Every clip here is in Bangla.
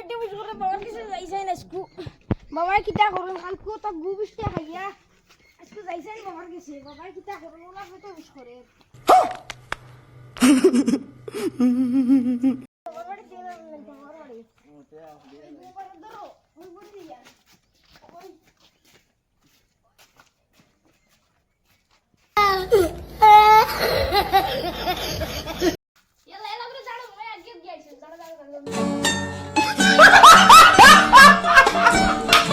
পেটে বুঝ করে বাবার কাছে যাইছাই না স্কু বাবা কিটা করুন কালকে তো গু বিষ্টা খাইয়া আজকে যাইছাই বাবার কাছে বাবা কিটা করুন ওলা পেটে বুঝ করে বাবার বাড়ি দিয়ে না বাবার বাড়ি ওতে বাবার ধরো ওই বড় দিয়া ওই याला याला बरं झाड मी आगे घ्यायचं झाड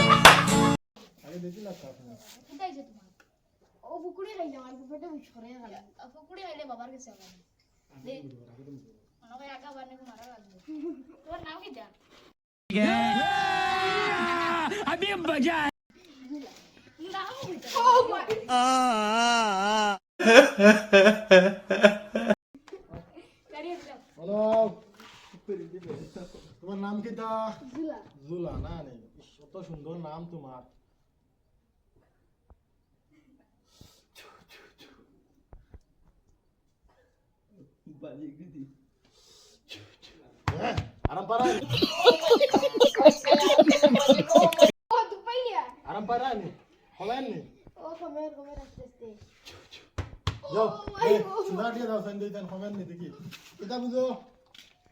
अरे देती लागतं आपण किती आहे तुम्हाला ओ फुकडी खायला मला पेटे विच करे झाला फुकडी खायले बाबार कसे आला दे मला काय आगा बारने को मारा लागलो तो नाव किती अभी मजा नाव किती ओ माय হ্যালো তোমার নাম কি তা जुला জুলা না রে কত সুন্দর নাম তোমার আরাম পারা ओ तू पहिया আরাম পারা নি হলেন নি ओ कमेर আসতে যাও চুলা দিয়ে দাও সান দিতেন হবেন নি দেখি এটা বুঝো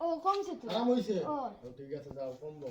ओ कम से तू আরাম হইছে ও। ঠিক আছে যাও কমবো